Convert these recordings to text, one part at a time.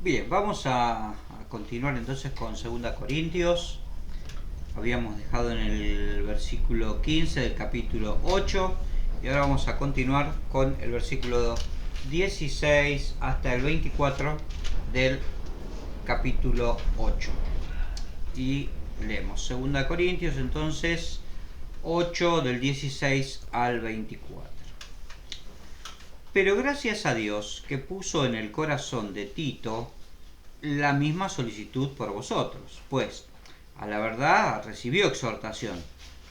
Bien, vamos a continuar entonces con 2 Corintios. Habíamos dejado en el versículo 15 del capítulo 8 y ahora vamos a continuar con el versículo 16 hasta el 24 del capítulo 8. Y leemos 2 Corintios entonces 8 del 16 al 24. Pero gracias a Dios que puso en el corazón de Tito la misma solicitud por vosotros, pues a la verdad recibió exhortación,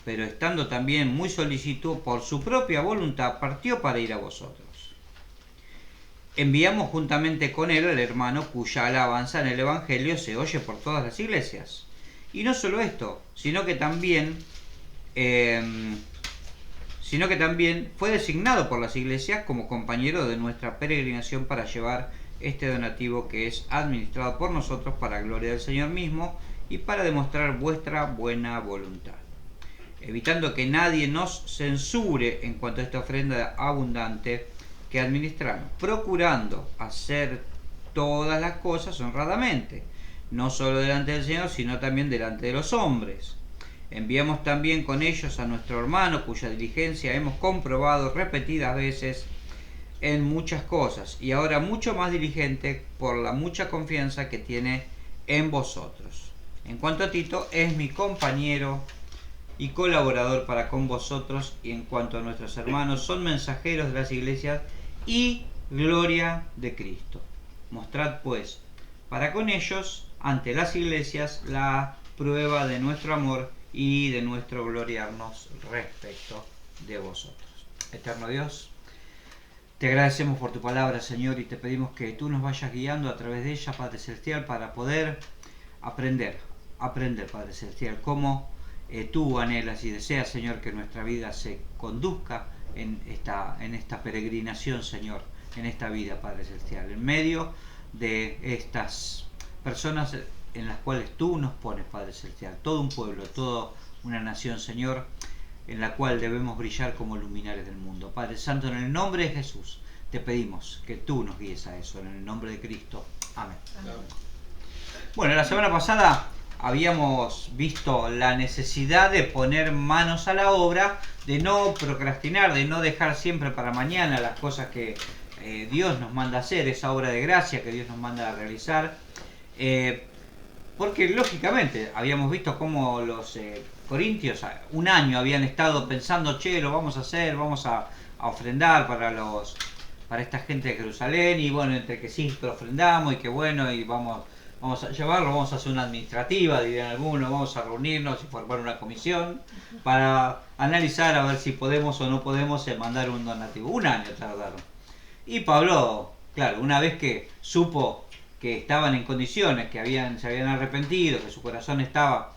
pero estando también muy solícito por su propia voluntad partió para ir a vosotros. Enviamos juntamente con él al hermano cuya alabanza en el Evangelio se oye por todas las iglesias. Y no solo esto, sino que también fue designado por las iglesias como compañero de nuestra peregrinación para llevar este donativo que es administrado por nosotros para gloria del Señor mismo y para demostrar vuestra buena voluntad, evitando que nadie nos censure en cuanto a esta ofrenda abundante que administramos, procurando hacer todas las cosas honradamente, no solo delante del Señor, sino también delante de los hombres. Enviamos también con ellos a nuestro hermano, cuya diligencia hemos comprobado repetidas veces en muchas cosas, y ahora mucho más diligente por la mucha confianza que tiene en vosotros. En cuanto a Tito, es mi compañero y colaborador para con vosotros, y en cuanto a nuestros hermanos, son mensajeros de las iglesias y gloria de Cristo. Mostrad pues para con ellos ante las iglesias la prueba de nuestro amor y de nuestro gloriarnos respecto de vosotros. Eterno Dios, te agradecemos por tu palabra, Señor, y te pedimos que tú nos vayas guiando a través de ella, Padre Celestial, para poder aprender, Padre Celestial, cómo tú anhelas y deseas, Señor, que nuestra vida se conduzca en esta peregrinación, Señor, en esta vida, Padre Celestial, en medio de estas personas en las cuales tú nos pones, Padre Celestial, todo un pueblo, toda una nación, Señor, en la cual debemos brillar como luminares del mundo. Padre Santo, en el nombre de Jesús, te pedimos que tú nos guíes a eso, en el nombre de Cristo. Amén. Amén. Bueno, la semana pasada habíamos visto la necesidad de poner manos a la obra, de no procrastinar, de no dejar siempre para mañana las cosas que Dios nos manda a hacer, esa obra de gracia que Dios nos manda a realizar. Porque lógicamente habíamos visto cómo los corintios un año habían estado pensando, che, lo vamos a hacer, vamos a ofrendar para esta gente de Jerusalén, y bueno, entre que sí, pero ofrendamos y que bueno, y vamos a llevarlo, vamos a hacer una administrativa, dirían algunos, vamos a reunirnos y formar una comisión para analizar a ver si podemos o no podemos mandar un donativo. Un año tardaron. Y Pablo, claro, una vez que supo que estaban en condiciones, que se habían arrepentido, que su corazón estaba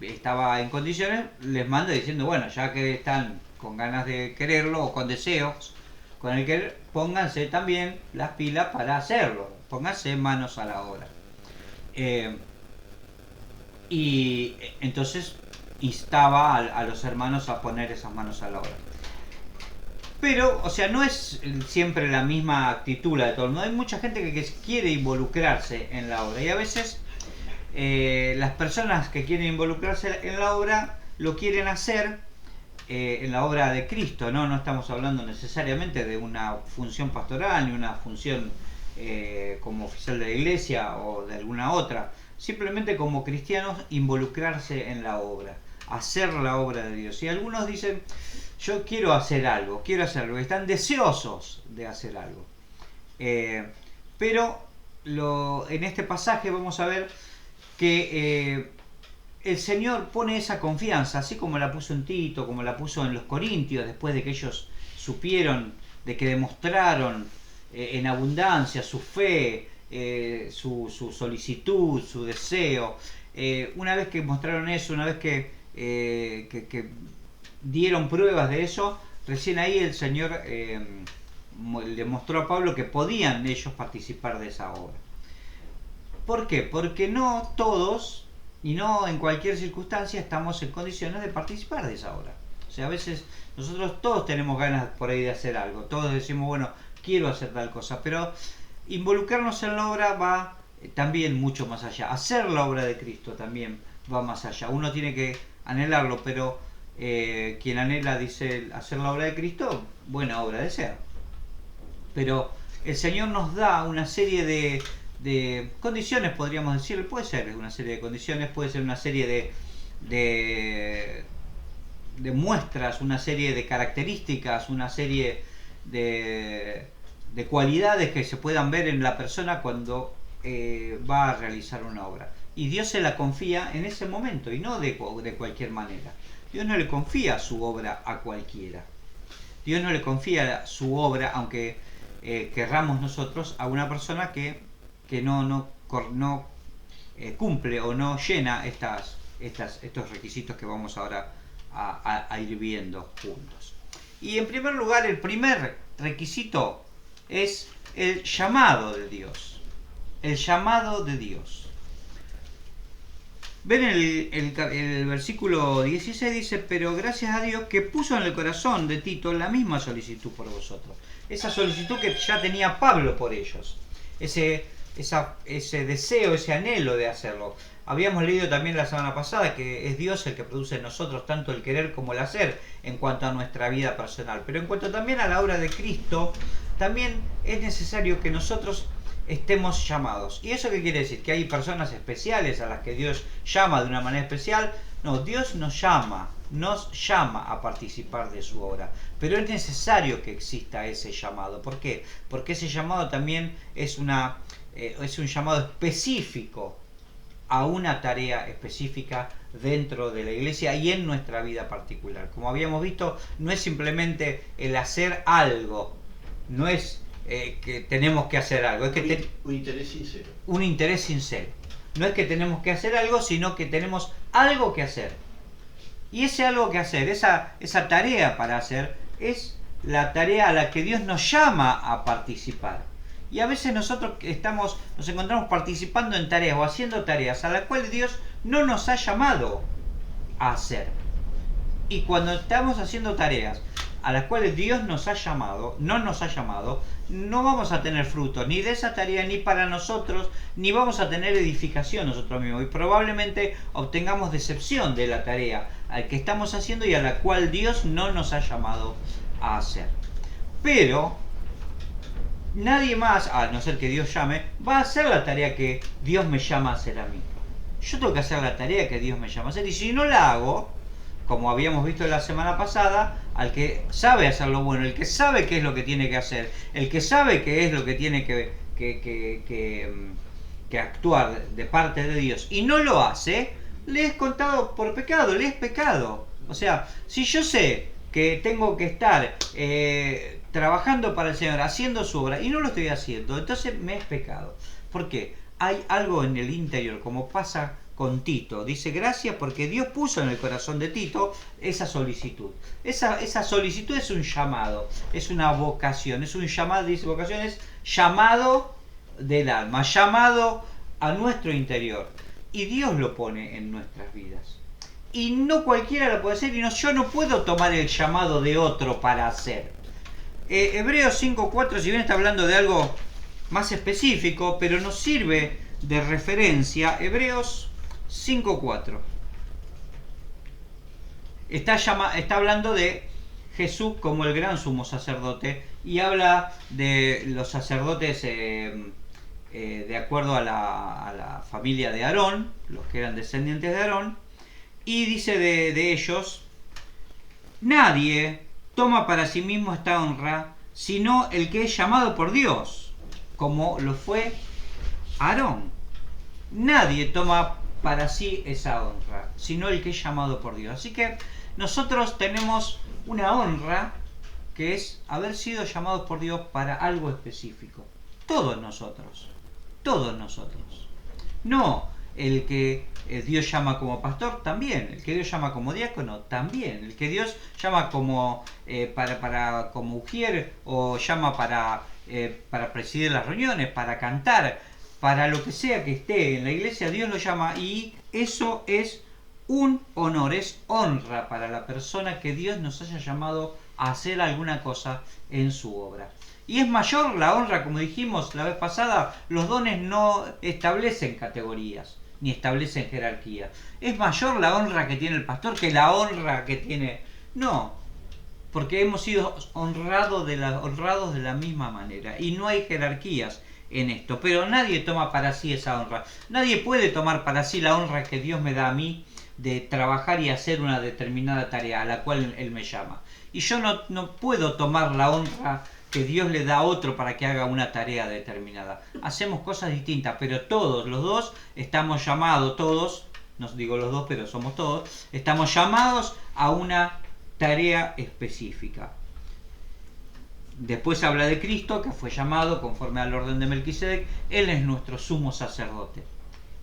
en condiciones, les manda diciendo, bueno, ya que están con ganas de quererlo o con deseos, con el querer, pónganse también las pilas para hacerlo, pónganse manos a la obra. Y entonces instaba a los hermanos a poner esas manos a la obra. Pero, o sea, no es siempre la misma actitud la de todo el mundo. Hay mucha gente que quiere involucrarse en la obra. Y a veces las personas que quieren involucrarse en la obra lo quieren hacer en la obra de Cristo, ¿no? No estamos hablando necesariamente de una función pastoral ni una función como oficial de la iglesia o de alguna otra. Simplemente como cristianos involucrarse en la obra, hacer la obra de Dios. Y algunos dicen, yo quiero hacer algo, están deseosos de hacer algo. Pero en este pasaje vamos a ver que el Señor pone esa confianza, así como la puso en Tito, como la puso en los Corintios, después de que ellos supieron, de que demostraron en abundancia su fe, su solicitud, su deseo. Una vez que mostraron eso, una vez que dieron pruebas de eso, recién ahí el Señor le mostró a Pablo que podían ellos participar de esa obra. ¿Por qué? Porque no todos y no en cualquier circunstancia estamos en condiciones de participar de esa obra. O sea, a veces nosotros todos tenemos ganas por ahí de hacer algo, todos decimos, bueno, quiero hacer tal cosa, pero involucrarnos en la obra va también mucho más allá. Hacer la obra de Cristo también va más allá. Uno tiene que anhelarlo, pero quien anhela, dice, hacer la obra de Cristo, buena obra desea. Pero el Señor nos da una serie de condiciones, podríamos decir, puede ser una serie de condiciones, puede ser una serie de, de muestras, una serie de características, una serie de cualidades que se puedan ver en la persona cuando va a realizar una obra. Y Dios se la confía en ese momento y no de cualquier manera. Dios no le confía su obra a cualquiera. Dios no le confía su obra, aunque querramos nosotros, a una persona que no cumple o no llena estos requisitos que vamos ahora a ir viendo juntos. Y en primer lugar, el primer requisito es el llamado de Dios. El llamado de Dios. Ven el versículo 16, dice: pero gracias a Dios que puso en el corazón de Tito la misma solicitud por vosotros. Esa solicitud que ya tenía Pablo por ellos. Ese deseo, ese anhelo de hacerlo. Habíamos leído también la semana pasada que es Dios el que produce en nosotros tanto el querer como el hacer en cuanto a nuestra vida personal. Pero en cuanto también a la obra de Cristo, también es necesario que nosotros estemos llamados. ¿Y eso qué quiere decir? ¿Que hay personas especiales a las que Dios llama de una manera especial? No, Dios nos llama a participar de su obra. Pero es necesario que exista ese llamado. ¿Por qué? Porque ese llamado también es un llamado específico a una tarea específica dentro de la iglesia y en nuestra vida particular. Como habíamos visto, no es simplemente el hacer algo, no es que tenemos que hacer algo, es que un interés sincero. Un interés sincero. No es que tenemos que hacer algo, sino que tenemos algo que hacer. Y ese algo que hacer, esa tarea para hacer, es la tarea a la que Dios nos llama a participar. Y a veces nosotros nos encontramos participando en tareas o haciendo tareas a las cuales Dios no nos ha llamado a hacer. Y cuando estamos haciendo tareas a las cuales Dios no nos ha llamado, no vamos a tener fruto ni de esa tarea ni para nosotros, ni vamos a tener edificación nosotros mismos. Y probablemente obtengamos decepción de la tarea al que estamos haciendo y a la cual Dios no nos ha llamado a hacer. Pero nadie más, a no ser que Dios llame, va a hacer la tarea que Dios me llama a hacer a mí. Yo tengo que hacer la tarea que Dios me llama a hacer, y si no la hago, como habíamos visto la semana pasada, al que sabe hacer lo bueno, el que sabe qué es lo que tiene que hacer, el que sabe qué es lo que tiene que actuar de parte de Dios y no lo hace, le es contado por pecado, le es pecado. O sea, si yo sé que tengo que estar trabajando para el Señor, haciendo su obra, y no lo estoy haciendo, entonces me es pecado. ¿Por qué? Hay algo en el interior, como pasa con Tito. Dice: gracias porque Dios puso en el corazón de Tito esa solicitud. Esa solicitud es un llamado, es una vocación, es un llamado, dice vocación, es llamado del alma, llamado a nuestro interior. Y Dios lo pone en nuestras vidas. Y no cualquiera lo puede hacer, y yo no puedo tomar el llamado de otro para hacer. Hebreos 5.4, si bien está hablando de algo más específico, pero nos sirve de referencia. Hebreos 5.4 está hablando de Jesús como el gran sumo sacerdote, y habla de los sacerdotes de acuerdo a la familia de Aarón, los que eran descendientes de Aarón, y dice de ellos: nadie toma para sí mismo esta honra sino el que es llamado por Dios, como lo fue Aarón. Nadie toma para sí esa honra, sino el que es llamado por Dios. Así que nosotros tenemos una honra, que es haber sido llamados por Dios para algo específico. Todos nosotros. No el que Dios llama como pastor, también. El que Dios llama como diácono, también. El que Dios llama como como ujier, o llama para presidir las reuniones, para cantar, para lo que sea que esté en la iglesia, Dios lo llama, y eso es un honor, es honra para la persona que Dios nos haya llamado a hacer alguna cosa en su obra. Y es mayor la honra, como dijimos la vez pasada, los dones no establecen categorías, ni establecen jerarquía. Es mayor la honra que tiene el pastor que la honra que tiene... No, porque hemos sido honrados de la misma manera. Y no hay jerarquías en esto. Pero nadie toma para sí esa honra. Nadie puede tomar para sí la honra que Dios me da a mí de trabajar y hacer una determinada tarea a la cual Él me llama. Y yo no puedo tomar la honra que Dios le da a otro para que haga una tarea determinada. Hacemos cosas distintas, pero todos, los dos, estamos llamados, todos, no digo los dos, pero somos todos, estamos llamados a una tarea específica. Después habla de Cristo, que fue llamado conforme al orden de Melquisedec. Él es nuestro sumo sacerdote.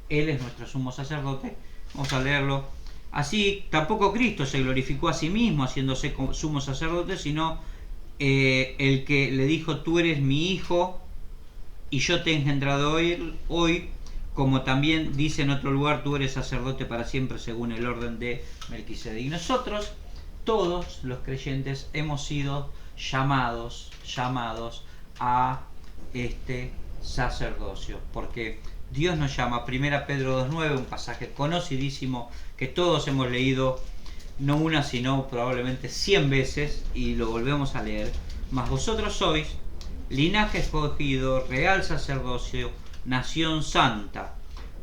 Él es nuestro sumo sacerdote. Vamos a leerlo. Así, tampoco Cristo se glorificó a sí mismo haciéndose sumo sacerdote, sino el que le dijo: tú eres mi hijo y yo te he engendrado hoy, como también dice en otro lugar: tú eres sacerdote para siempre según el orden de Melquisedec. Y nosotros, todos los creyentes, hemos sido llamados a este sacerdocio, porque Dios nos llama. 1 Pedro 2.9, un pasaje conocidísimo que todos hemos leído, no una sino probablemente 100 veces, y lo volvemos a leer. Mas vosotros sois linaje escogido, real sacerdocio, nación santa,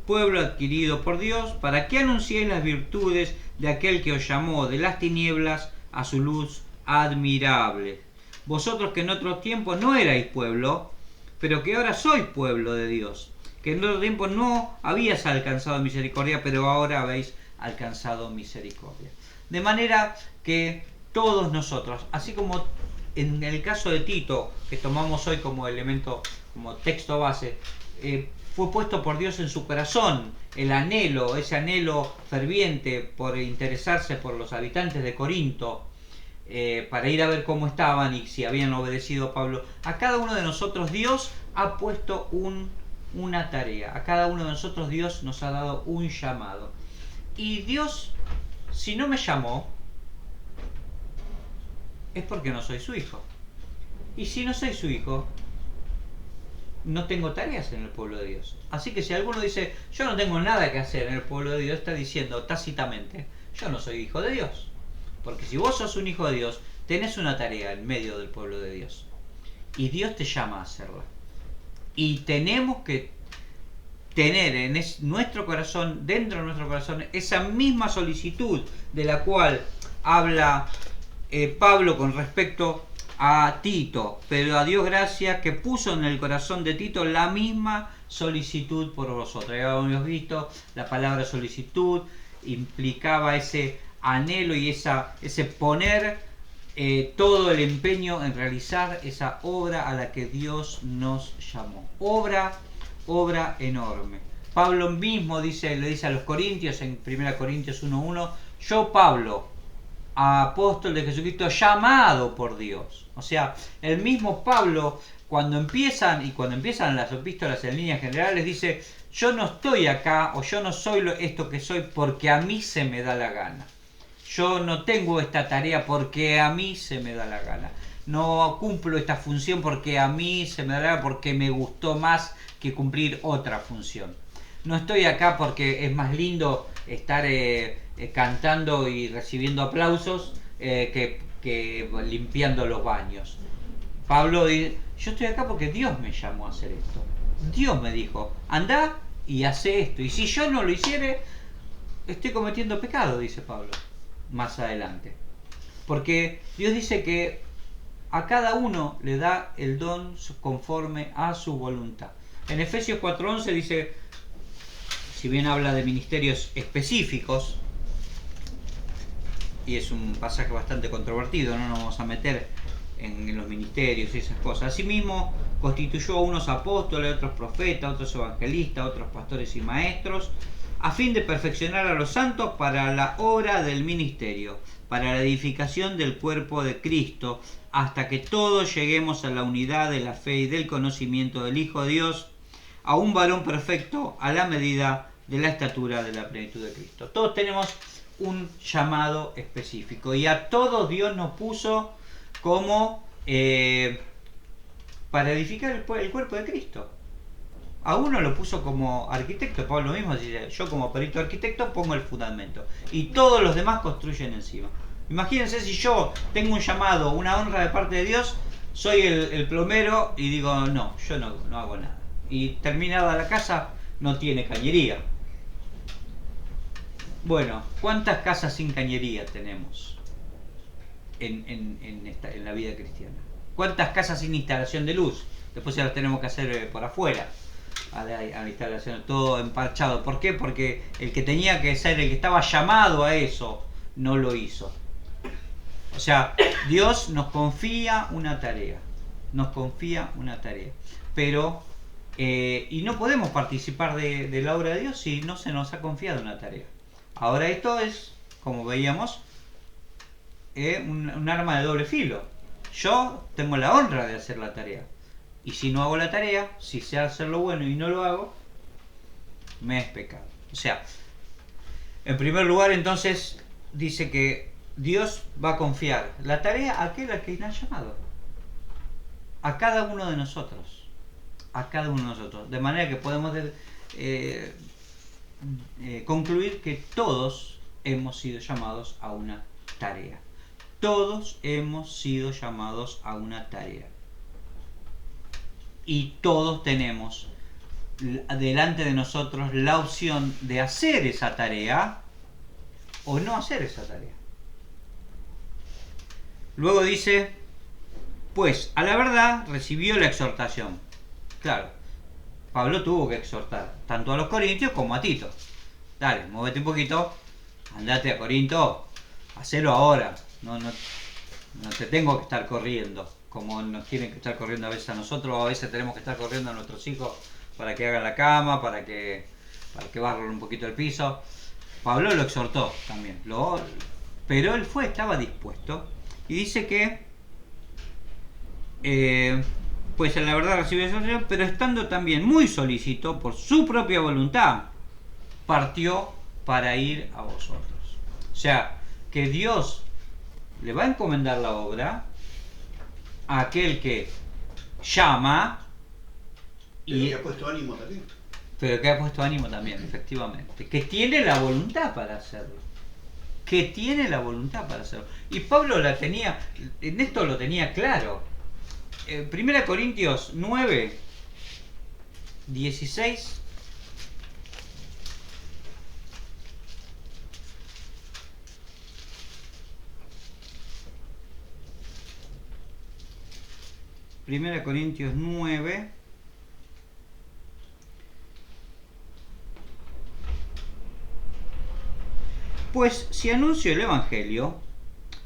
pueblo adquirido por Dios, para que anunciéis las virtudes de aquel que os llamó de las tinieblas a su luz admirable. Vosotros que en otros tiempos no erais pueblo, pero que ahora sois pueblo de Dios, que en otro tiempo no habías alcanzado misericordia, pero ahora habéis alcanzado misericordia. De manera que todos nosotros, así como en el caso de Tito, que tomamos hoy como elemento, como texto base, fue puesto por Dios en su corazón el anhelo, ese anhelo ferviente por interesarse por los habitantes de Corinto, para ir a ver cómo estaban y si habían obedecido a Pablo. A cada uno de nosotros Dios ha puesto una tarea, a cada uno de nosotros Dios nos ha dado un llamado. Y Dios, si no me llamó, es porque no soy su hijo. Y si no soy su hijo, no tengo tareas en el pueblo de Dios. Así que si alguno dice: yo no tengo nada que hacer en el pueblo de Dios, está diciendo tácitamente: yo no soy hijo de Dios. Porque si vos sos un hijo de Dios, tenés una tarea en medio del pueblo de Dios. Y Dios te llama a hacerla. Y tenemos que tener en nuestro corazón, dentro de nuestro corazón, esa misma solicitud de la cual habla Pablo con respecto a Tito. Pero a Dios gracias que puso en el corazón de Tito la misma solicitud por vosotros. Ya habíamos visto, la palabra solicitud implicaba ese anhelo y ese poner todo el empeño en realizar esa obra a la que Dios nos llamó. Obra enorme. Pablo mismo le dice a los corintios en 1 Corintios 1.1: yo, Pablo, apóstol de Jesucristo, llamado por Dios. O sea, el mismo Pablo, cuando empiezan las epístolas en líneas generales, dice: yo no estoy acá, o yo no soy esto que soy porque a mí se me da la gana. Yo no tengo esta tarea porque a mí se me da la gana. No cumplo esta función porque a mí se me da la gana, porque me gustó más que cumplir otra función. No estoy acá porque es más lindo estar cantando y recibiendo aplausos que limpiando los baños. Pablo dice: yo estoy acá porque Dios me llamó a hacer esto. Dios me dijo: andá y hace esto. Y si yo no lo hiciere, estoy cometiendo pecado, dice Pablo más adelante. Porque Dios dice que a cada uno le da el don conforme a su voluntad. En Efesios 4.11 dice, si bien habla de ministerios específicos, y es un pasaje bastante controvertido, no nos vamos a meter en los ministerios y esas cosas. Asimismo, constituyó a unos apóstoles, otros profetas, otros evangelistas, otros pastores y maestros, a fin de perfeccionar a los santos para la obra del ministerio, para la edificación del cuerpo de Cristo, hasta que todos lleguemos a la unidad de la fe y del conocimiento del Hijo de Dios, a un varón perfecto a la medida de la estatura de la plenitud de Cristo. Todos tenemos un llamado específico y a todos Dios nos puso como para edificar el cuerpo de Cristo. A uno lo puso como arquitecto, Pablo mismo dice, yo como perito arquitecto pongo el fundamento y todos los demás construyen encima. Imagínense si yo tengo un llamado, una honra de parte de Dios, soy el plomero y digo, no, yo no hago nada. Y terminada la casa no tiene cañería. Bueno, ¿cuántas casas sin cañería tenemos en la vida cristiana? ¿Cuántas casas sin instalación de luz? Después ya las tenemos que hacer por afuera. A la instalación, todo emparchado. ¿Por qué? Porque el que tenía que ser, el que estaba llamado a eso, no lo hizo. O sea, Dios nos confía una tarea. Nos confía una tarea. Pero, y no podemos participar de la obra de Dios si no se nos ha confiado una tarea. Ahora esto es, como veíamos, un arma de doble filo. Yo tengo la honra de hacer la tarea. Y si no hago la tarea, si sé hacer lo bueno y no lo hago, me es pecado. O sea, en primer lugar entonces dice que Dios va a confiar la tarea a aquel al que le ha llamado. A cada uno de nosotros. A cada uno de nosotros. De manera que podemos concluir que todos hemos sido llamados a una tarea. Todos hemos sido llamados a una tarea. Y todos tenemos delante de nosotros la opción de hacer esa tarea o no hacer esa tarea. Luego dice, pues a la verdad recibió la exhortación. Claro, Pablo tuvo que exhortar tanto a los corintios como a Tito. Dale, muévete un poquito, andate a Corinto, hacelo ahora, no te tengo que estar corriendo como nos tienen que estar corriendo a veces a nosotros, o a veces tenemos que estar corriendo a nuestros hijos para que hagan la cama, para que barran un poquito el piso. Pablo lo exhortó también, pero él estaba dispuesto, y dice que pues en la verdad recibió esa exhortación, pero estando también muy solícito por su propia voluntad, partió para ir a vosotros. O sea, que Dios le va a encomendar la obra a aquel que llama, pero que ha puesto ánimo también. Pero que ha puesto ánimo también, efectivamente. Que tiene la voluntad para hacerlo. Que tiene la voluntad para hacerlo. Y Pablo la tenía, en esto lo tenía claro. 1 Corintios 9, 16. Primera Corintios 9, pues si anuncio el Evangelio,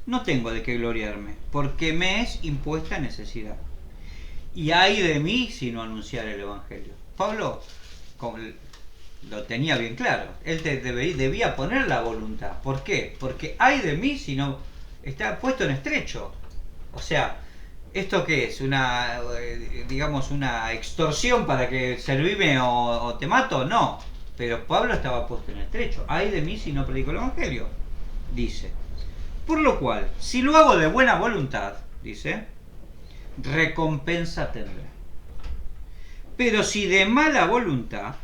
no tengo de qué gloriarme, porque me es impuesta necesidad. Y ay de mí si no anunciar el Evangelio. Pablo lo tenía bien claro. Él debía poner la voluntad. ¿Por qué? Porque ay de mí si no está puesto en estrecho. O sea, ¿esto qué es? Digamos, una extorsión para que servime o te mato? No. Pero Pablo estaba puesto en estrecho. Ay de mí si no predico el Evangelio. Dice. Por lo cual, si lo hago de buena voluntad, dice, recompensa tendrá. Pero si de mala voluntad,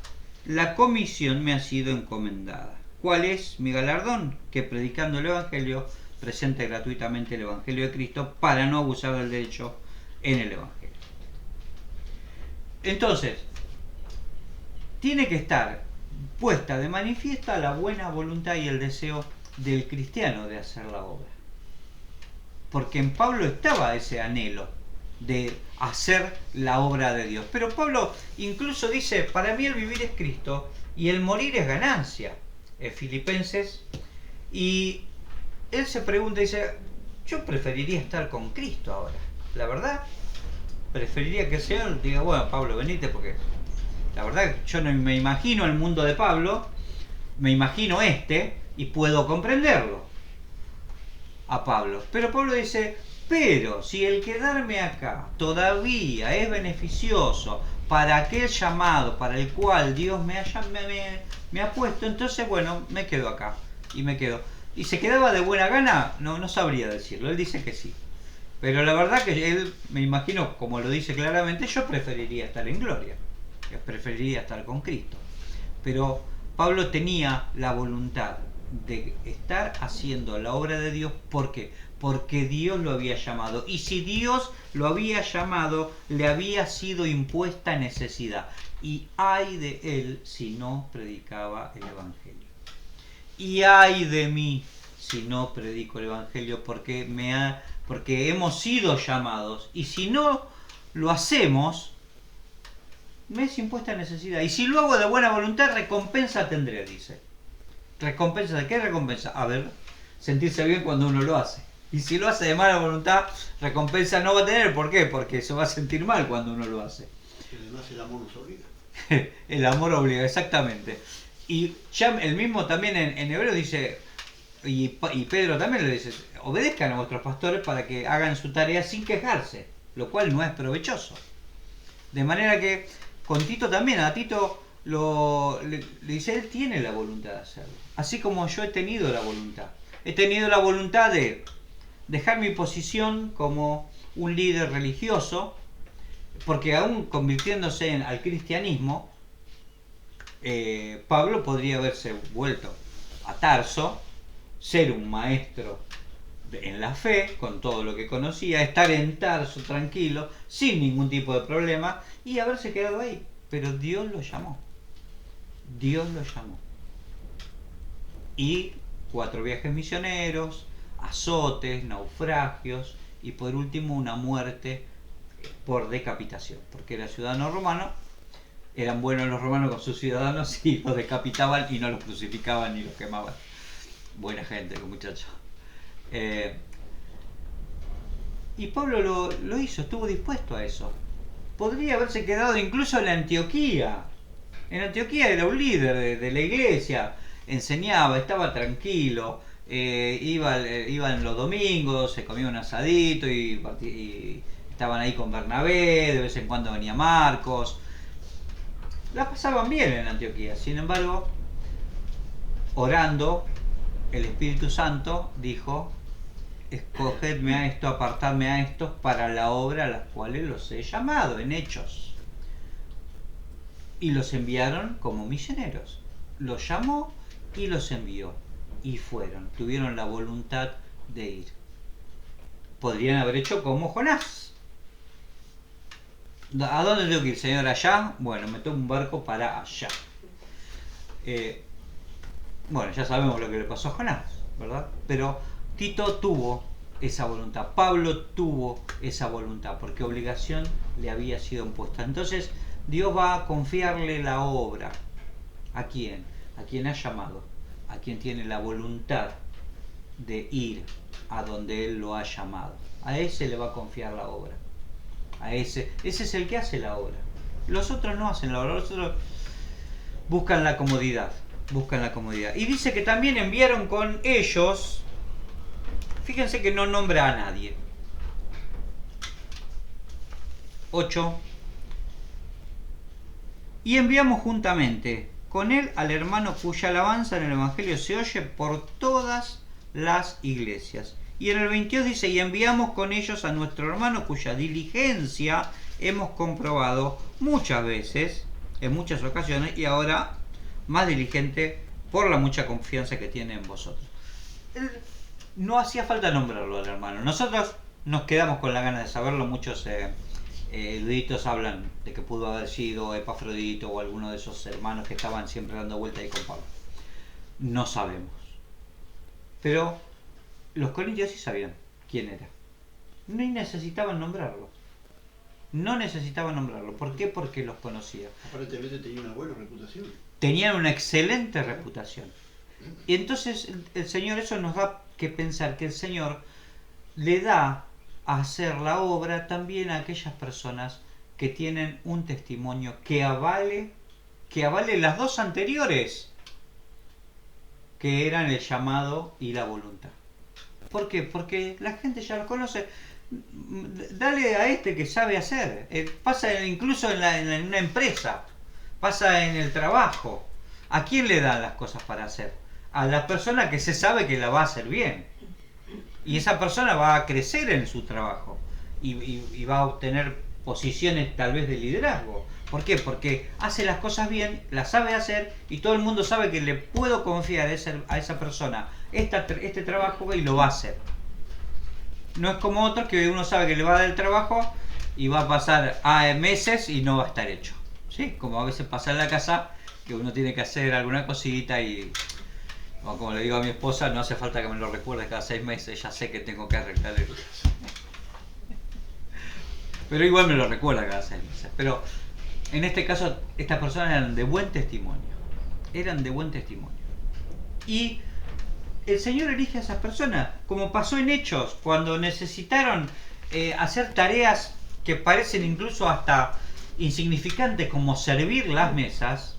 la comisión me ha sido encomendada. ¿Cuál es mi galardón? Que predicando el Evangelio, presente gratuitamente el Evangelio de Cristo para no abusar del derecho en el Evangelio. Entonces, tiene que estar puesta de manifiesta la buena voluntad y el deseo del cristiano de hacer la obra. Porque en Pablo estaba ese anhelo de hacer la obra de Dios. Pero Pablo incluso dice, para mí el vivir es Cristo y el morir es ganancia. Filipenses. Y él se pregunta y dice, yo preferiría estar con Cristo ahora. La verdad, preferiría que el Señor diga, bueno, Pablo, venite, porque la verdad yo no me imagino el mundo de Pablo, me imagino y puedo comprenderlo a Pablo. Pero Pablo dice, pero si el quedarme acá todavía es beneficioso para aquel llamado para el cual Dios me ha puesto, entonces bueno, me quedo acá y me quedo. ¿Y se quedaba de buena gana? No sabría decirlo, él dice que sí. Pero la verdad que él, me imagino, como lo dice claramente, yo preferiría estar en gloria. Yo preferiría estar con Cristo. Pero Pablo tenía la voluntad de estar haciendo la obra de Dios. ¿Por qué? Porque Dios lo había llamado. Y si Dios lo había llamado, le había sido impuesta necesidad. Y ay de él si no predicaba el Evangelio. Y ay de mí si no predico el Evangelio, porque hemos sido llamados. Y si no lo hacemos, me es impuesta necesidad. Y si lo hago de buena voluntad, recompensa tendré, dice. ¿Recompensa de qué recompensa? A ver, sentirse bien cuando uno lo hace. Y si lo hace de mala voluntad, recompensa no va a tener. ¿Por qué? Porque se va a sentir mal cuando uno lo hace. Y además el amor nos obliga. El amor obliga, exactamente. Y ya el mismo también en Hebreos dice, y Pedro también le dice, obedezcan a vuestros pastores para que hagan su tarea sin quejarse, lo cual no es provechoso. De manera que con Tito también, a Tito le dice, él tiene la voluntad de hacerlo. Así como yo he tenido la voluntad. He tenido la voluntad de dejar mi posición como un líder religioso, porque aún convirtiéndose al cristianismo, Pablo podría haberse vuelto a Tarso, ser un maestro en la fe, con todo lo que conocía, estar en Tarso tranquilo, sin ningún tipo de problema, y haberse quedado ahí. Pero Dios lo llamó. Dios lo llamó. Y 4 viajes misioneros, azotes, naufragios, y por último una muerte por decapitación, porque era ciudadano romano. Eran buenos los romanos con sus ciudadanos y los decapitaban y no los crucificaban ni los quemaban. Buena gente, los muchachos. Y Pablo lo hizo, estuvo dispuesto a eso. Podría haberse quedado incluso en Antioquía. En Antioquía era un líder de la iglesia, enseñaba, estaba tranquilo, iban los domingos, se comía un asadito y estaban ahí con Bernabé, de vez en cuando venía Marcos. La pasaban bien en Antioquía. Sin embargo, orando, el Espíritu Santo dijo, escogedme a esto, apartadme a estos para la obra a las cuales los he llamado, en Hechos. Y los enviaron como misioneros. Los llamó y los envió. Y fueron, tuvieron la voluntad de ir. Podrían haber hecho como Jonás. ¿A dónde tengo que ir, señor? ¿Allá? Bueno, me tomo un barco para allá. Bueno, ya sabemos lo que le pasó a Jonás, ¿verdad? Pero Tito tuvo esa voluntad, Pablo tuvo esa voluntad, porque obligación le había sido impuesta. Entonces, Dios va a confiarle la obra. ¿A quién? A quien ha llamado, a quien tiene la voluntad de ir a donde Él lo ha llamado. A ese le va a confiar la obra. Ese es el que hace la obra. Los otros no hacen la obra, los otros buscan la comodidad. Y dice que también enviaron con ellos, fíjense que no nombra a nadie. 8. Y enviamos juntamente con él al hermano cuya alabanza en el Evangelio se oye por todas las iglesias. Y en el 22 dice, y enviamos con ellos a nuestro hermano cuya diligencia hemos comprobado muchas veces, en muchas ocasiones, y ahora más diligente por la mucha confianza que tiene en vosotros. No hacía falta nombrarlo al hermano. Nosotros nos quedamos con la gana de saberlo. Muchos eruditos hablan de que pudo haber sido Epafrodito o alguno de esos hermanos que estaban siempre dando vuelta ahí con Pablo. No sabemos. Pero los corintios sí sabían quién era. No necesitaban nombrarlo. ¿Por qué? Porque los conocía. Aparentemente tenía una buena reputación. Tenían una excelente reputación. Y entonces el Señor, eso nos da que pensar que el Señor le da a hacer la obra también a aquellas personas que tienen un testimonio que avale las dos anteriores, que eran el llamado y la voluntad. ¿Por qué? Porque la gente ya lo conoce. Dale a este que sabe hacer. Pasa incluso en una empresa, pasa en el trabajo. ¿A quién le dan las cosas para hacer? A la persona que se sabe que la va a hacer bien. Y esa persona va a crecer en su trabajo y va a obtener posiciones tal vez de liderazgo. ¿Por qué? Porque hace las cosas bien, las sabe hacer y todo el mundo sabe que le puedo confiar a esa persona este trabajo y lo va a hacer. No es como otros que uno sabe que le va a dar el trabajo y va a pasar meses y no va a estar hecho. ¿Sí? Como a veces pasa en la casa que uno tiene que hacer alguna cosita y, o como le digo a mi esposa, no hace falta que me lo recuerde cada 6 meses, ya sé que tengo que arreglar el... Pero igual me lo recuerda cada 6 meses. Pero en este caso, estas personas eran de buen testimonio. Eran de buen testimonio. Y el Señor elige a esas personas, como pasó en Hechos, cuando necesitaron hacer tareas que parecen incluso hasta insignificantes, como servir las mesas.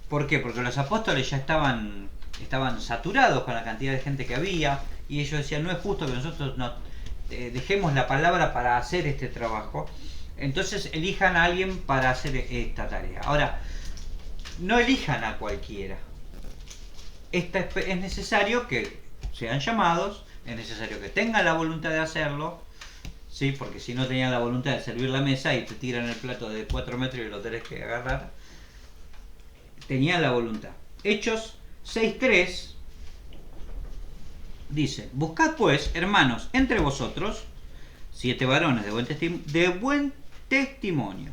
¿Por qué? Porque los apóstoles ya estaban saturados con la cantidad de gente que había, y ellos decían, no es justo que nosotros dejemos la palabra para hacer este trabajo. Entonces elijan a alguien para hacer esta tarea. Ahora, no elijan a cualquiera. Es necesario que sean llamados, es necesario que tengan la voluntad de hacerlo, ¿sí? Porque si no tenían la voluntad de servir la mesa y te tiran el plato de 4 metros y lo tenés que agarrar, tenían la voluntad. Hechos 6:3 dice, buscad pues, hermanos, entre vosotros 7 varones de buen testimonio.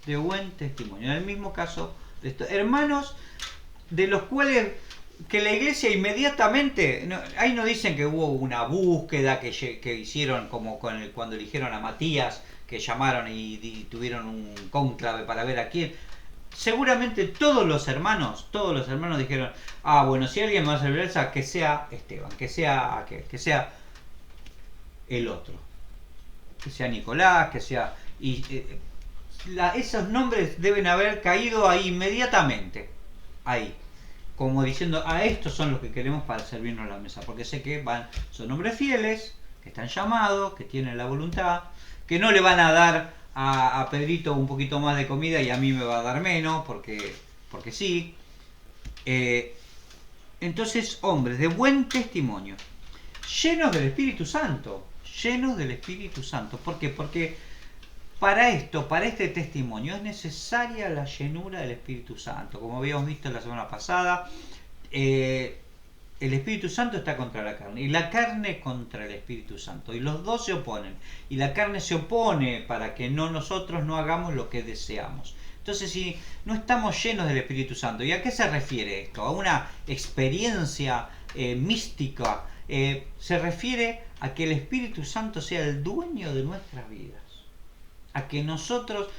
De buen testimonio. En el mismo caso de estos hermanos, de los cuales que la iglesia inmediatamente, ahí no dicen que hubo una búsqueda que hicieron como cuando eligieron a Matías, que llamaron y tuvieron un cónclave para ver a quién. Seguramente todos los hermanos dijeron, bueno, si alguien me va a servir esa, que sea Esteban, que sea aquel, que sea el otro, que sea Nicolás, que sea... esos nombres deben haber caído ahí inmediatamente, ahí, como diciendo, estos son los que queremos para servirnos la mesa, porque sé que son hombres fieles, que están llamados, que tienen la voluntad, que no le van a dar a Pedrito un poquito más de comida y a mí me va a dar menos, porque sí. Entonces, hombres de buen testimonio, llenos del Espíritu Santo, ¿por qué? Porque para este testimonio es necesaria la llenura del Espíritu Santo. Como habíamos visto la semana pasada, el Espíritu Santo está contra la carne y la carne contra el Espíritu Santo, y los dos se oponen, y la carne se opone para que nosotros no hagamos lo que deseamos. Entonces, si no estamos llenos del Espíritu Santo, ¿y a qué se refiere esto? ¿A una experiencia mística? Se refiere a que el Espíritu Santo sea el dueño de nuestras vidas, a que nosotros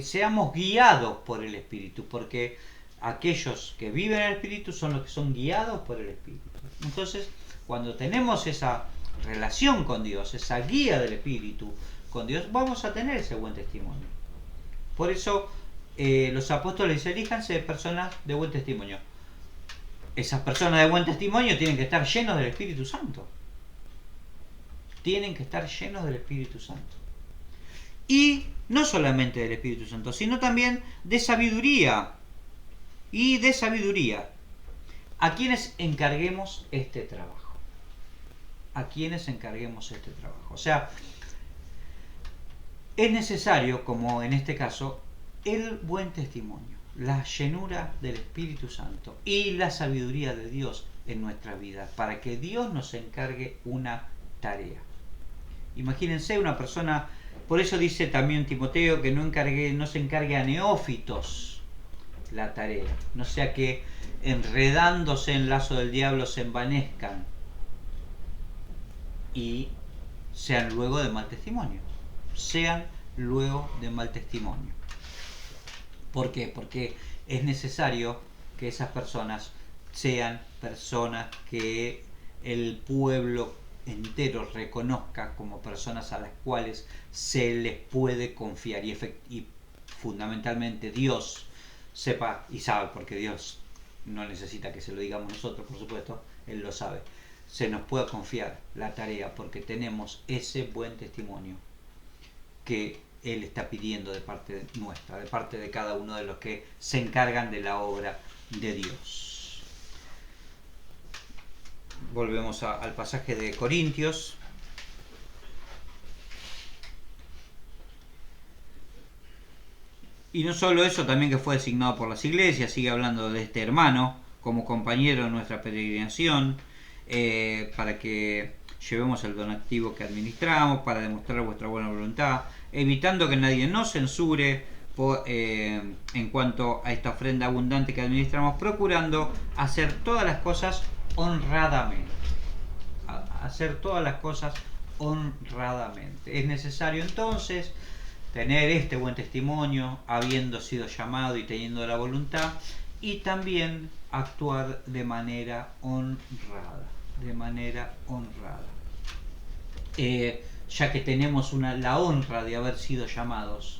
seamos guiados por el Espíritu, porque aquellos que viven en el Espíritu son los que son guiados por el Espíritu. Entonces, cuando tenemos esa relación con Dios, esa guía del Espíritu con Dios, vamos a tener ese buen testimonio. Por eso los apóstoles elíjanse de personas de buen testimonio. Esas personas de buen testimonio tienen que estar llenos del Espíritu Santo. Tienen que estar llenos del Espíritu Santo. Y no solamente del Espíritu Santo, sino también de sabiduría. Y de sabiduría. ¿A quienes encarguemos este trabajo? ¿A quienes encarguemos este trabajo? O sea, es necesario, como en este caso, el buen testimonio, la llenura del Espíritu Santo y la sabiduría de Dios en nuestra vida, para que Dios nos encargue una tarea. Imagínense una persona, por eso dice también Timoteo que no se encargue a neófitos la tarea, no sea que enredándose en lazo del diablo se envanezcan y sean luego de mal testimonio. ¿Por qué? Porque es necesario que esas personas sean personas que el pueblo entero reconozca como personas a las cuales se les puede confiar, y fundamentalmente Dios sepa y sabe, porque Dios no necesita que se lo digamos nosotros, por supuesto, Él lo sabe, se nos puede confiar la tarea porque tenemos ese buen testimonio que Él está pidiendo de parte nuestra, de parte de cada uno de los que se encargan de la obra de Dios. Volvemos al pasaje de Corintios. Y no solo eso, también que fue designado por las iglesias, sigue hablando de este hermano como compañero de nuestra peregrinación, para que llevemos el donativo que administramos, para demostrar vuestra buena voluntad, evitando que nadie nos censure en cuanto a esta ofrenda abundante que administramos, procurando hacer todas las cosas honradamente. Hacer todas las cosas honradamente. Es necesario entonces tener este buen testimonio, habiendo sido llamado y teniendo la voluntad, y también actuar de manera honrada. De manera honrada. Ya que tenemos la honra de haber sido llamados,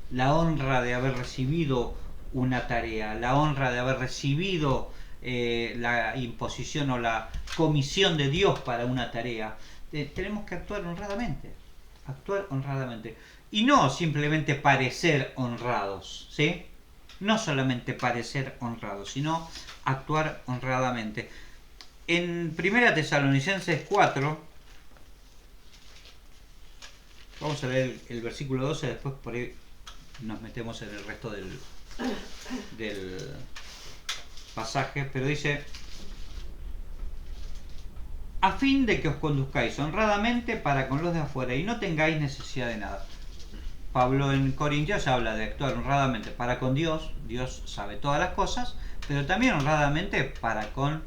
la honra de haber recibido una tarea, la honra de haber recibido la imposición o la comisión de Dios para una tarea, tenemos que actuar honradamente. Actuar honradamente. Y no simplemente parecer honrados, ¿sí? No solamente parecer honrados, sino actuar honradamente. En 1 Tesalonicenses 4, vamos a leer el versículo 12, después por ahí nos metemos en el resto del pasaje, pero dice: a fin de que os conduzcáis honradamente para con los de afuera y no tengáis necesidad de nada. Pablo en Corintios habla de actuar honradamente para con Dios. Dios sabe todas las cosas, pero también honradamente para con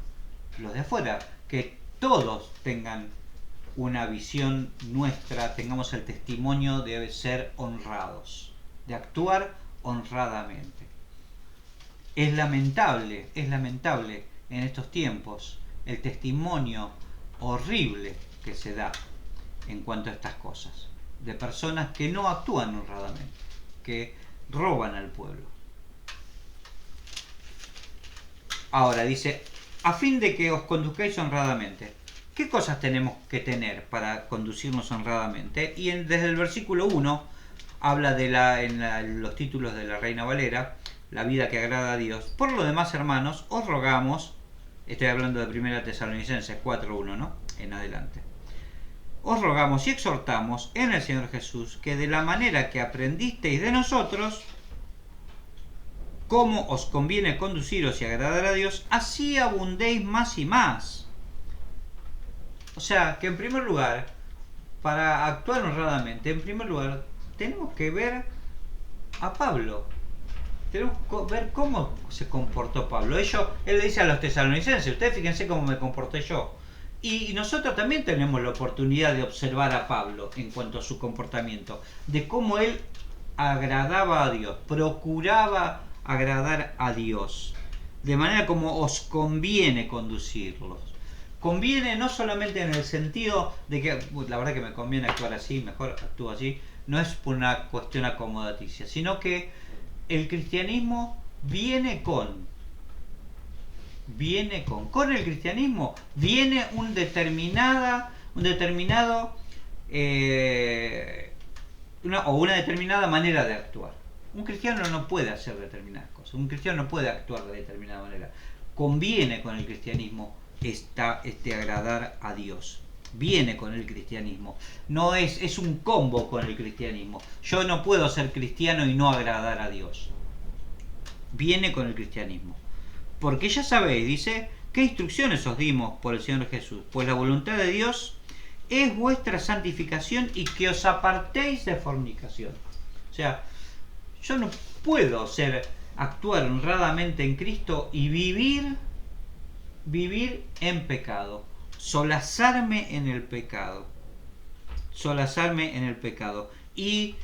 los de afuera, que todos tengan una visión nuestra, tengamos el testimonio de ser honrados, de actuar honradamente. Es lamentable en estos tiempos el testimonio horrible que se da en cuanto a estas cosas, de personas que no actúan honradamente, que roban al pueblo. Ahora dice: a fin de que os conduzcáis honradamente. ¿Qué cosas tenemos que tener para conducirnos honradamente? Y desde el versículo 1 habla en los títulos de la Reina Valera, la vida que agrada a Dios. Por lo demás, hermanos, os rogamos, estoy hablando de 1 Tesalonicenses 4:1, ¿no? En adelante. Os rogamos y exhortamos en el Señor Jesús que de la manera que aprendisteis de nosotros cómo os conviene conduciros y agradar a Dios, así abundéis más y más. O sea, que en primer lugar, para actuar honradamente, en primer lugar, tenemos que ver a Pablo. Tenemos que ver cómo se comportó Pablo. Él le dice a los tesalonicenses: ustedes fíjense cómo me comporté yo. Y nosotros también tenemos la oportunidad de observar a Pablo en cuanto a su comportamiento, de cómo él agradaba a Dios, procuraba agradar a Dios, de manera como os conviene conducirlos. Conviene no solamente en el sentido de que la verdad que me conviene actuar así, mejor actúo así, no es por una cuestión acomodaticia, sino que el cristianismo viene con el cristianismo viene una determinada manera de actuar. Un cristiano no puede hacer determinadas cosas, un cristiano no puede actuar de determinada manera. Conviene con el cristianismo este agradar a Dios. Viene con el cristianismo. No es un combo con el cristianismo. Yo no puedo ser cristiano y no agradar a Dios. Viene con el cristianismo. Porque ya sabéis, dice, ¿qué instrucciones os dimos por el Señor Jesús? Pues la voluntad de Dios es vuestra santificación y que os apartéis de fornicación. O sea, yo no puedo actuar honradamente en Cristo y vivir en pecado, solazarme en el pecado y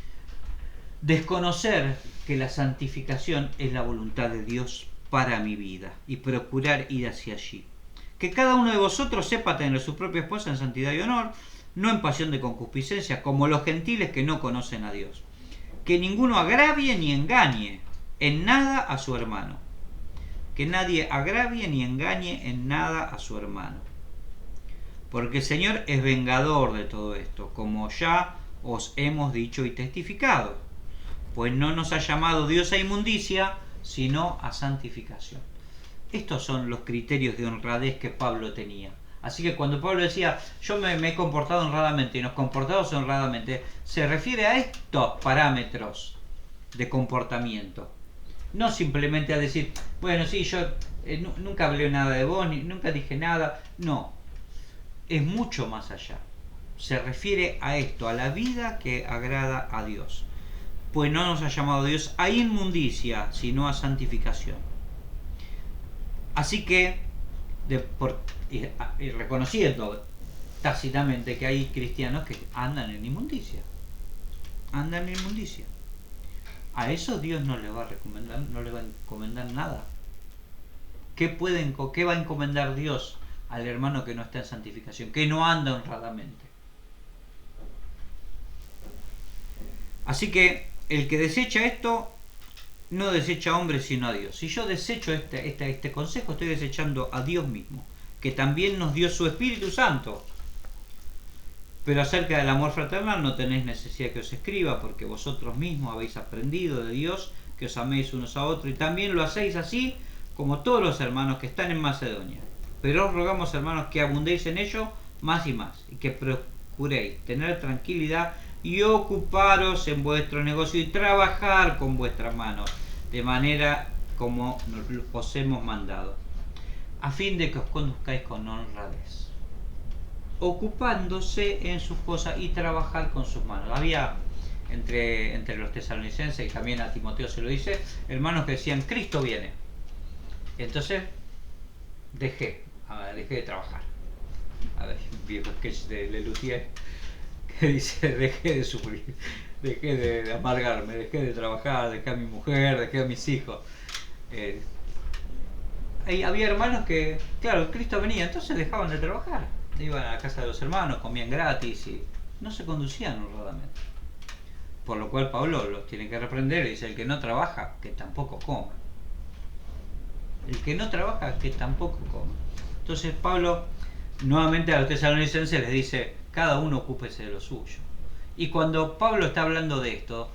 desconocer que la santificación es la voluntad de Dios para mi vida y procurar ir hacia allí. Que cada uno de vosotros sepa tener su propia esposa en santidad y honor, no en pasión de concupiscencia, como los gentiles que no conocen a Dios. Que ninguno agravie ni engañe en nada a su hermano. Que nadie agravie ni engañe en nada a su hermano. Porque el Señor es vengador de todo esto, como ya os hemos dicho y testificado. Pues no nos ha llamado Dios a inmundicia, sino a santificación. Estos son los criterios de honradez que Pablo tenía. Así que cuando Pablo decía, yo me he comportado honradamente y nos comportamos honradamente, se refiere a estos parámetros de comportamiento. No simplemente a decir, bueno, sí, yo nunca hablé nada de vos, nunca dije nada. No, es mucho más allá. Se refiere a esto, a la vida que agrada a Dios. Pues no nos ha llamado Dios a inmundicia, sino a santificación. Así que, y reconociendo tácitamente que hay cristianos que andan en inmundicia. Andan en inmundicia. A eso Dios no le va a recomendar, no le va a encomendar nada. ¿Qué va a encomendar Dios al hermano que no está en santificación, que no anda honradamente? Así que el que desecha esto no desecha a hombres sino a Dios. Si yo desecho este consejo, estoy desechando a Dios mismo, que también nos dio su Espíritu Santo. Pero acerca del amor fraternal no tenéis necesidad que os escriba, porque vosotros mismos habéis aprendido de Dios que os améis unos a otros, y también lo hacéis así como todos los hermanos que están en Macedonia. Pero os rogamos, hermanos, que abundéis en ello más y más, y que procuréis tener tranquilidad y ocuparos en vuestro negocio y trabajar con vuestras manos, de manera como os hemos mandado, a fin de que os conduzcáis con honradez, ocupándose en sus cosas y trabajar con sus manos. Había entre los tesalonicenses, y también a Timoteo se lo dice, hermanos que decían, Cristo viene. Entonces dejé de trabajar. A ver, un viejo sketch de Lelutier que dice, dejé de sufrir, dejé de amargarme, dejé de trabajar, dejé a mi mujer, dejé a mis hijos. Y había hermanos que, claro, Cristo venía, entonces dejaban de trabajar. Iban a la casa de los hermanos, comían gratis y no se conducían honradamente. Por lo cual Pablo los tiene que reprender y dice, el que no trabaja, que tampoco coma. El que no trabaja, que tampoco coma. Entonces Pablo nuevamente a los tesalonicenses les dice, cada uno ocúpese de lo suyo. Y cuando Pablo está hablando de esto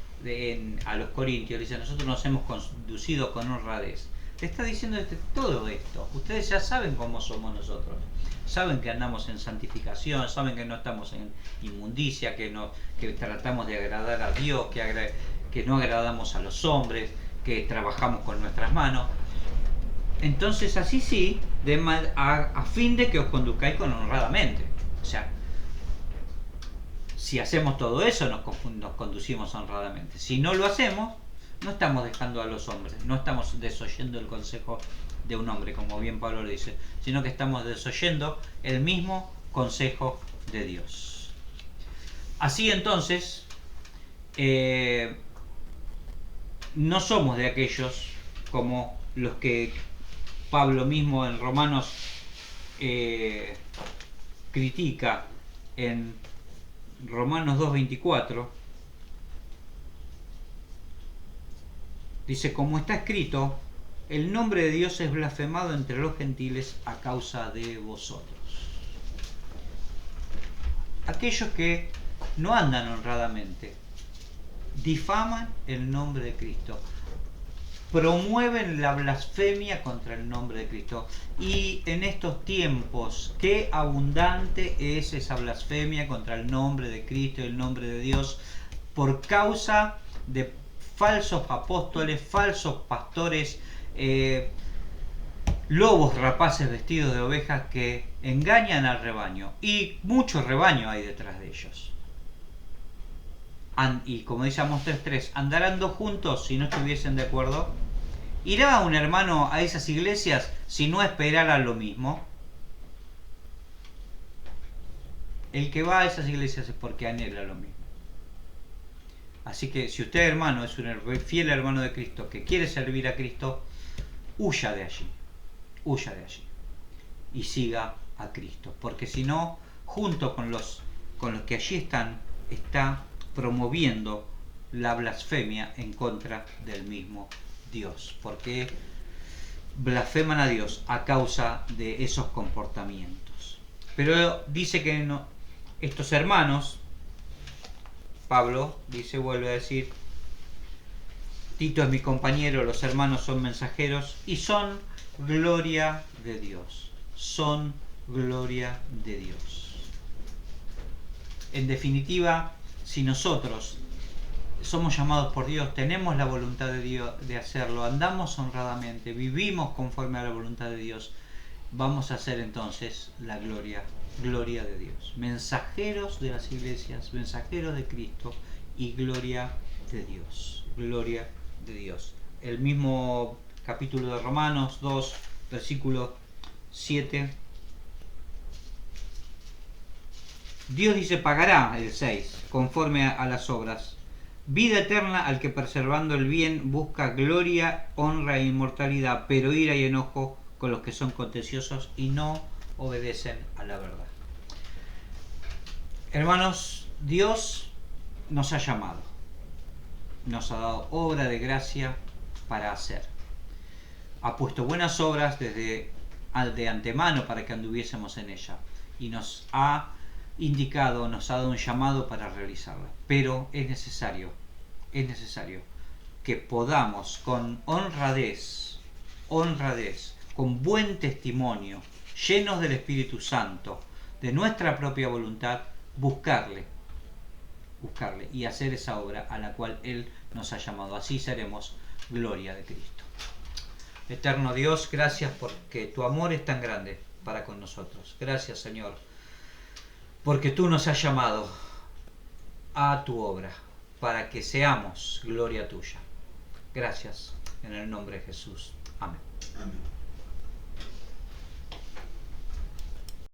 a los corintios, dice, nosotros nos hemos conducido con honradez. Le está diciendo todo esto. Ustedes ya saben cómo somos nosotros. Saben que andamos en santificación, saben que no estamos en inmundicia, que tratamos de agradar a Dios, que no agradamos a los hombres, que trabajamos con nuestras manos. Entonces así sí, a fin de que os conduzcáis con honradamente. O sea, si hacemos todo eso, nos conducimos honradamente. Si no lo hacemos, no estamos dejando a los hombres, no estamos desoyendo el consejo de un hombre, como bien Pablo le dice, sino que estamos desoyendo el mismo consejo de Dios. Así entonces, no somos de aquellos como los que Pablo mismo en Romanos critica en Romanos 2:24. Dice, como está escrito, el nombre de Dios es blasfemado entre los gentiles a causa de vosotros. Aquellos que no andan honradamente, difaman el nombre de Cristo, promueven la blasfemia contra el nombre de Cristo. Y en estos tiempos, qué abundante es esa blasfemia contra el nombre de Cristo y el nombre de Dios, por causa de falsos apóstoles, falsos pastores, lobos rapaces vestidos de ovejas que engañan al rebaño. Y mucho rebaño hay detrás de ellos. Y como dice Amós 3:3, andarán dos juntos si no estuviesen de acuerdo. ¿Irá un hermano a esas iglesias si no esperara lo mismo? El que va a esas iglesias es porque anhela lo mismo. Así que si usted, hermano, es un fiel hermano de Cristo que quiere servir a Cristo, huya de allí y siga a Cristo, porque si no, junto con los que allí están, está promoviendo la blasfemia en contra del mismo Dios, porque blasfeman a Dios a causa de esos comportamientos. Pero dice que no, estos hermanos, Pablo dice, vuelve a decir, Tito es mi compañero, los hermanos son mensajeros y son gloria de Dios. Son gloria de Dios. En definitiva, si nosotros somos llamados por Dios, tenemos la voluntad de Dios de hacerlo, andamos honradamente, vivimos conforme a la voluntad de Dios, vamos a ser entonces la gloria de Dios. Mensajeros de las iglesias, mensajeros de Cristo y gloria de Dios. Gloria de Dios. El mismo capítulo de Romanos 2, versículo 7. Dios dice, pagará, el 6, conforme a las obras. Vida eterna al que preservando el bien busca gloria, honra e inmortalidad, pero ira y enojo con los que son contenciosos y no obedecen a la verdad. Hermanos, Dios nos ha llamado, nos ha dado obra de gracia para hacer. Ha puesto buenas obras de antemano para que anduviésemos en ella y nos ha indicado, nos ha dado un llamado para realizarla. Pero es necesario que podamos con honradez, con buen testimonio, llenos del Espíritu Santo, de nuestra propia voluntad, buscarle y hacer esa obra a la cual Él nos ha llamado. Así seremos gloria de Cristo. Eterno Dios, gracias porque tu amor es tan grande para con nosotros. Gracias, Señor, porque tú nos has llamado a tu obra para que seamos gloria tuya. Gracias en el nombre de Jesús. Amén. Amén.